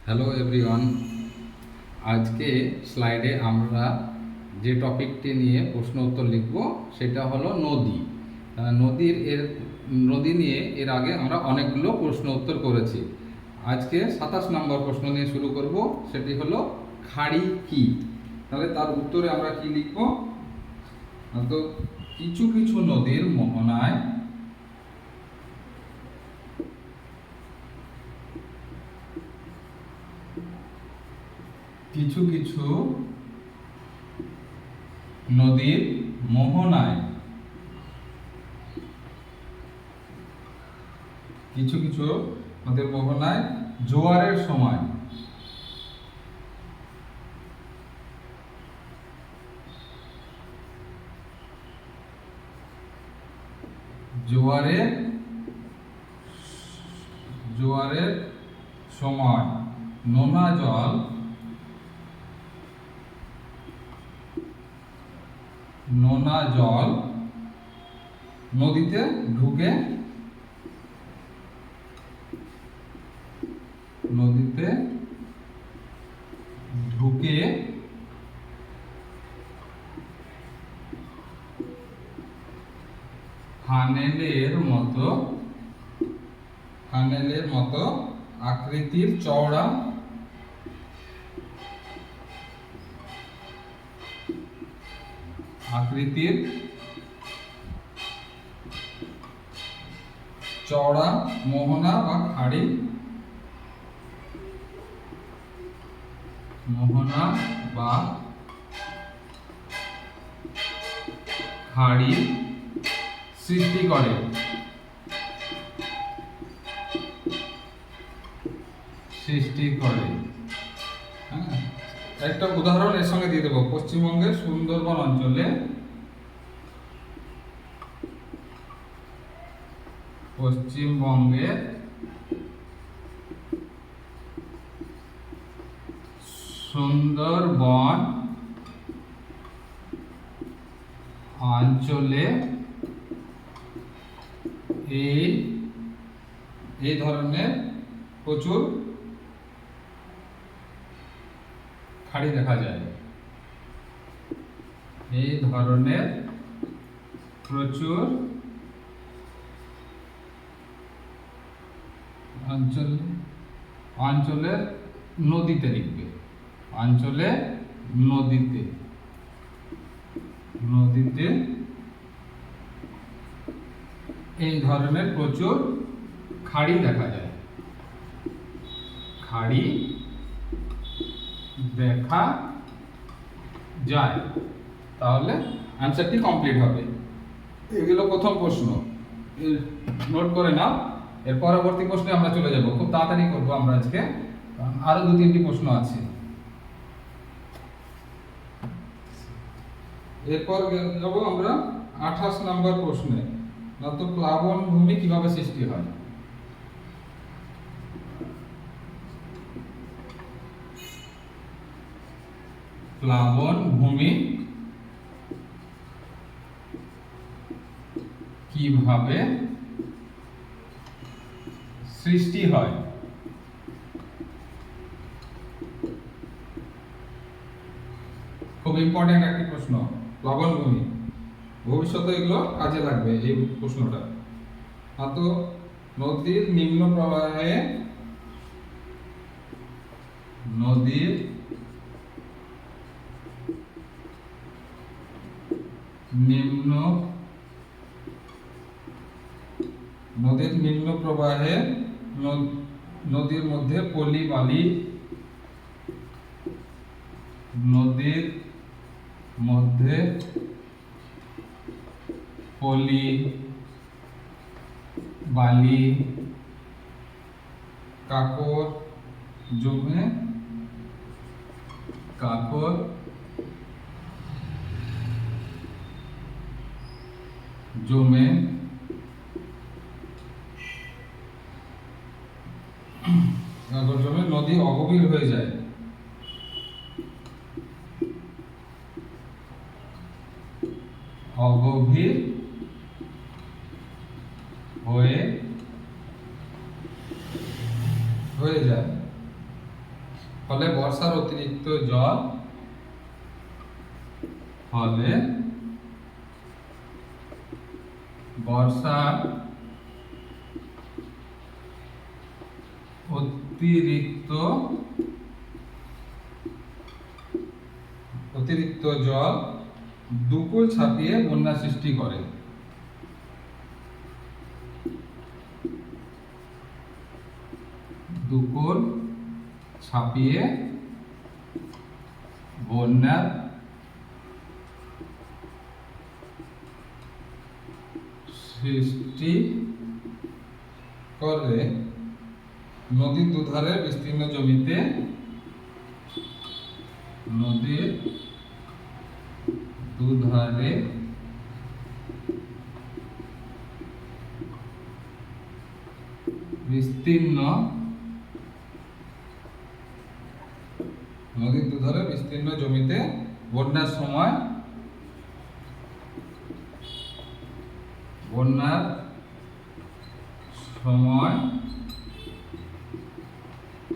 Hello everyone, আজকে স্লাইডে আমরা যে টপিকটি নিয়ে প্রশ্ন উত্তর লিখব সেটা হলো নদী। নদী নিয়ে এর আগে আমরা অনেকগুলো প্রশ্ন উত্তর করেছি। আজকে 27 নম্বর প্রশ্ন নিয়ে শুরু করব, সেটি হলো খাড়ি কি। তাহলে তার উত্তরে আমরা কি লিখব? তো কিছু কিছু নদীর মোহনায় কিছু কিছু নদীর মোহনায় কিছু কিছু নদীর মোহনায় জোয়ারের সময় জোয়ারের সময় নোনা জল নদীতে ঢুকে ফানেলের মতো আকৃতির চওড়া মোহনা বা খাড়ি সৃষ্টি করে। একটা উদাহরণ এর সঙ্গে দিয়ে দেবো। পশ্চিমবঙ্গের সুন্দরবন অঞ্চলে এই ধরনের প্রচুর খাড়ি দেখা যায়। অঞ্চলের নদীতে লিখবে। নদীতে এই ধরনের প্রচুর খাড়ি দেখা যায়। তাহলে অ্যান্সারটি কমপ্লিট হবে। এগুলো প্রথম প্রশ্ন, নোট করে নাও। এর পরবর্তী প্রশ্নে আমরা চলে যাব। খুব তাড়াতাড়ি করবো আমরা আজকে, কারণ আরো 2-3টি প্রশ্ন আছে। এরপর যাব আমরা 28 নম্বর প্রশ্নে। তো প্লাবন ভূমি কিভাবে সৃষ্টি হয়? প্লাবন ভূমি কিভাবে সৃষ্টি হয়? খুব ইম্পর্টেন্ট একটি প্রশ্ন, প্লাবন ভূমি। ভবিষ্যতে এগুলো কাজে লাগবে এই প্রশ্নটা। তো নদীর নিম্ন প্রবাহে নদীর মধ্যে পলি বালি কাকর জমে নদী অগভীর হয়ে যায়। হয়ে যায় ফলে বর্ষার অতিরিক্ত জল ফলে বর্ষার অতিরিক্ত জল দুকুল ছাপিয়ে বন্যা সৃষ্টি করে। দুকুল ছাপিয়ে বন্যার সৃষ্টি করে। নদীর দুধারে বিস্তীর্ণ জমিতে বিস্তীর্ণ জমিতে বন্যার সময়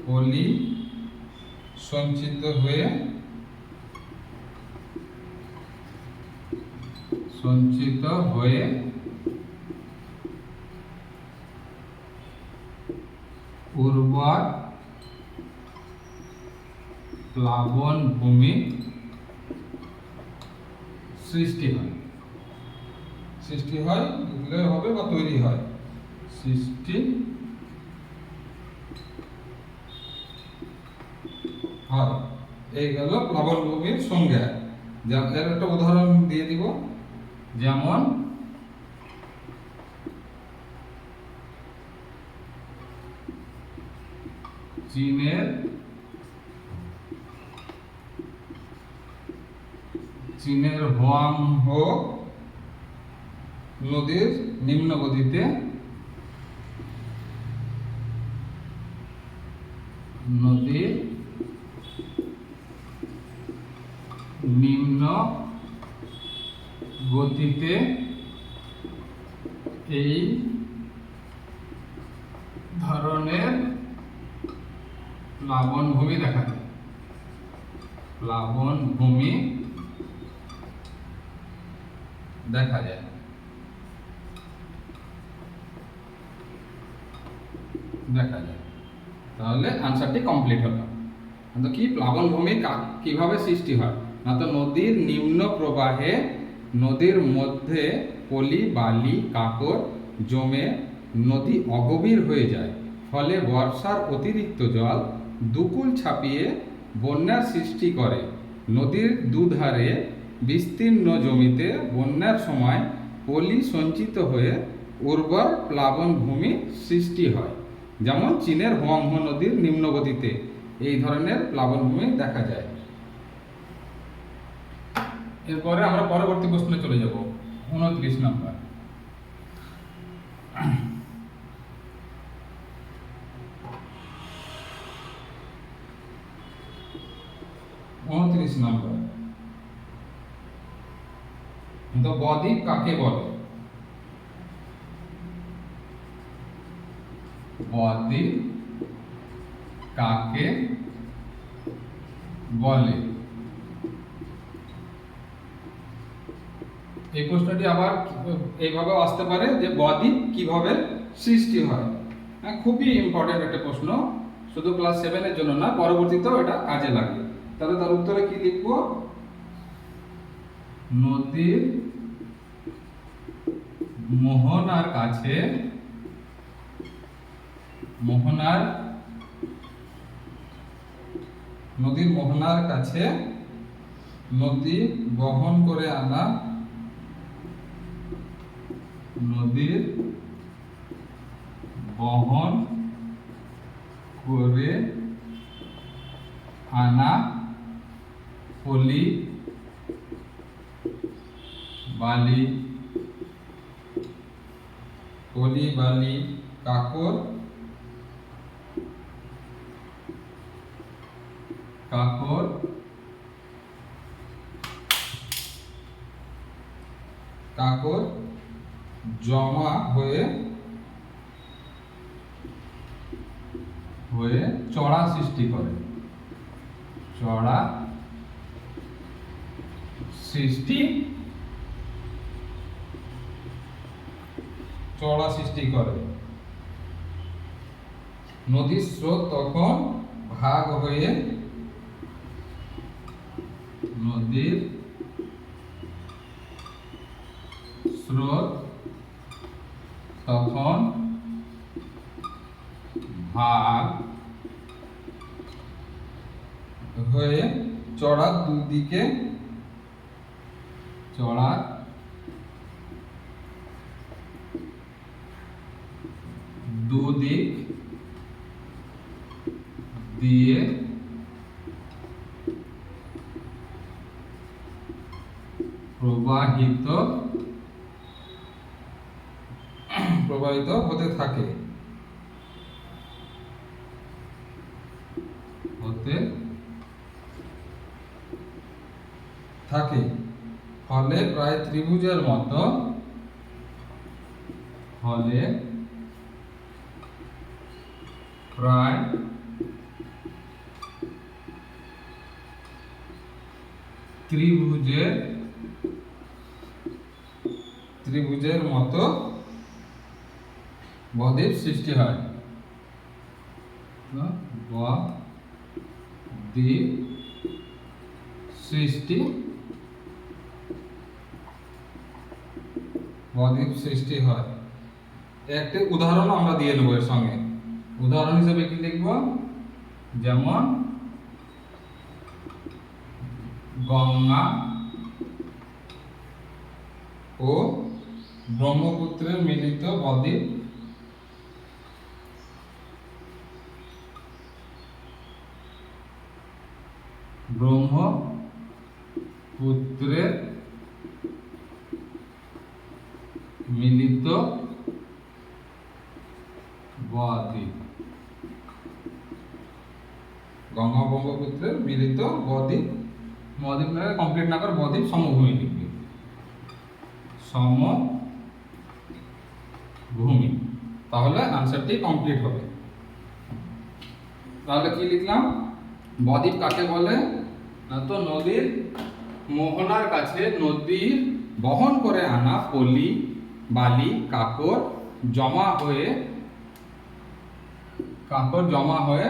পলি সঞ্চিত হয়ে উর্বর প্লাবন ভূমি সৃষ্টি হয় হবে বা তৈরি হয়। সৃষ্টি হয়, এই গেল প্লাবন ভূমির সংজ্ঞা। এর একটা উদাহরণ দিয়ে দিব, যেমন চীনের হুয়াংহো নদীর নিম্ন গতিতে এই ধরনের প্লাবন ভূমি দেখা যায়। তাহলে আনসারটি কমপ্লিট হলো। তো কি প্লাবন ভূমি কিভাবে সৃষ্টি হয়? না তো নদীর নিম্ন প্রবাহে নদীর মধ্যে পলি বালি কাকর জমে নদী অগভীর হয়ে যায়, ফলে বর্ষার অতিরিক্ত জল দুকুল ছাপিয়ে বন্যার সৃষ্টি করে। নদীর দুধারে বিস্তীর্ণ জমিতে বন্যার সময় পলি সঞ্চিত হয়ে উর্বর প্লাবন ভূমি সৃষ্টি হয়। যেমন চীনের হুয়াংহো নদীর নিম্ন গতিতে এই ধরনের প্লাবন ভূমি দেখা যায়। এরপরে আমরা পরবর্তী প্রশ্নে চলে যাব, 29 নম্বর। তো বদ্বীপ কাকে বলে? বদ্বীপ কাকে বলে? এই প্রশ্নটি আবার এইভাবে আসতে পারে যে বদ্বীপ কিভাবে সৃষ্টি হয়। খুবই ইম্পর্টেন্ট একটা প্রশ্ন, শুধু ক্লাস 7 এর জন্য না, পরবর্তীতেও এটা কাজে লাগে। তাহলে তার উত্তরে কি লিখবো? নদীর মোহনার কাছে নদী বহন করে আনা পলি বালি কাকর জমা হয়ে চড়া সৃষ্টি করে। চড়া সৃষ্টি করে। নদীর স্রোত তখন ভাগ হয়ে নদীর স্রোত তখন ভাগ হয়ে চড়ার দুদিক দিয়ে প্রবাহিত হতে থাকে। ফলে প্রায় ত্রিভুজের মতো ত্রিভুজের মতো বদ্বীপ সৃষ্টি হয়। বদ্বীপ সৃষ্টি হয়। একটি উদাহরণ আমরা দিয়ে নেব এর সঙ্গে। উদাহরণ হিসেবে কি লিখব? যেমন গঙ্গা ও ব্রহ্মপুত্রের মিলিত বদ্বীপ গঙ্গা ব্রহ্মপুত্রের মিলিত বদ্বীপ কমপ্লিট না করে বদ্বীপ সমভূমি লিখবে। সমভূমি, তাহলে আনসারটি কমপ্লিট হবে। তাহলে কি লিখলাম? বদ্বীপ কাকে বলে? না তো নদীর মোহনার কাছে নদীর বহন করে আনা পলি, বালি, কাকর জমা হয়ে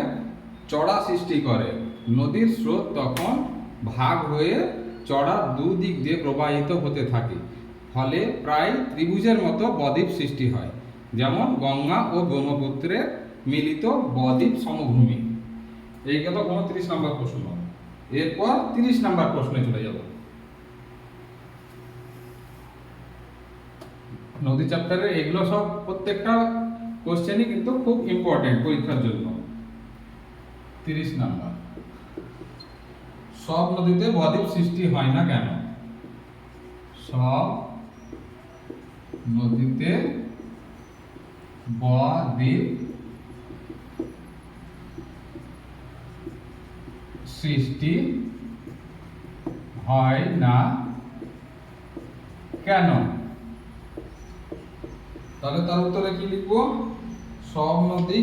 চড়া সৃষ্টি করে। নদীর স্রোত তখন ভাগ হয়ে চড়ার দুদিক দিয়ে প্রবাহিত হতে থাকে। ফলে প্রায় ত্রিভুজের মতো বদ্বীপ সৃষ্টি হয়। যেমন গঙ্গা ও ব্রহ্মপুত্রের মিলিত বদ্বীপ সমভূমি। এই গেল 29 নম্বর প্রশ্ন। এরপর 30 নম্বর প্রশ্নে চলে যাব। নদী চ্যাপ্টারে এগুলো সব প্রত্যেকটা কোশ্চেনই কিন্তু খুব ইম্পর্টেন্ট পরীক্ষার জন্য। 30 নম্বর, সব নদীতে বদ্বীপ সৃষ্টি হয় না কেন? সব নদীতে বদ্বীপ সৃষ্টি হয় না কেন? তাহলে তার উত্তরে কি লিখব? সব নদী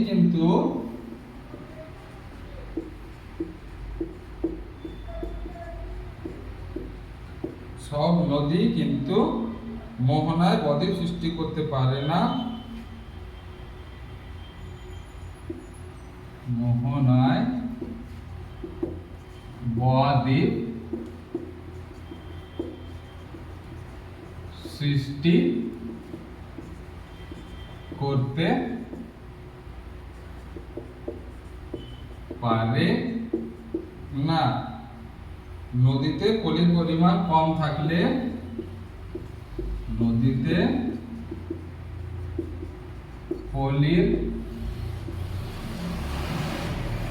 কিন্তু মোহনায় বদ্বীপ সৃষ্টি করতে পারে না। মোহনায় বদ্বীপ সৃষ্টি করতে পারে না। নদীতে পলির পরিমাণ কম থাকলে নদীতে পলির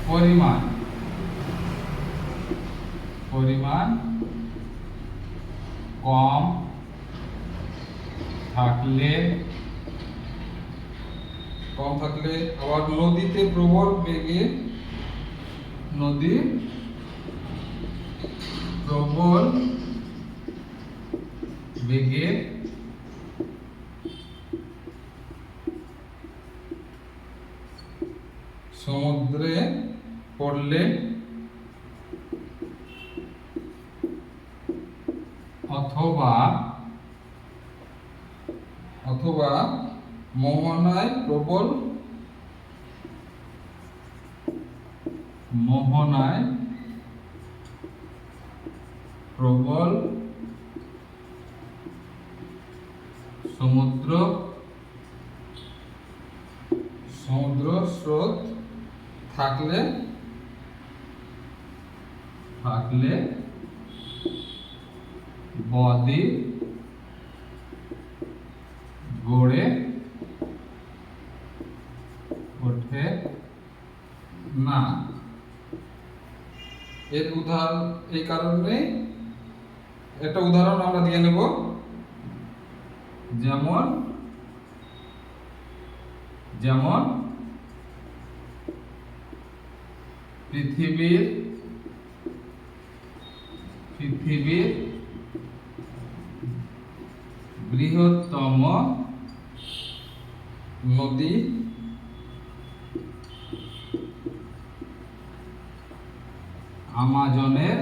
পরিমাণ কম থাকলে আবার নদীতে প্রবল বেগে সমুদ্রে পড়লে অথবা অথবা মোহনায় প্রবল সমুদ্র স্রোত থাকলে বদ্বীপ গড়ে ওঠে না। এর উদাহরণ এই কারণে একটা উদাহরণ আমরা দিয়ে নেব, যেমন যেমন পৃথিবীর বৃহত্তম নদী আমাজনের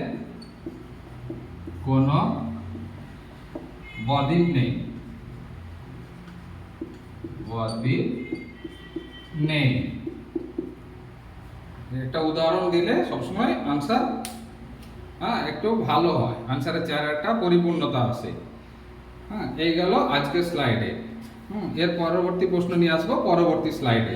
কোনো বদ্বীপ নেই। একটা উদাহরণ দিলে সবসময় আনসার একটু ভালো হয়, আনসারের চেহারাটা পরিপূর্ণতা আসে। এই গেল আজকের স্লাইডে। এর পরবর্তী প্রশ্ন নিয়ে আসবো পরবর্তী স্লাইডে।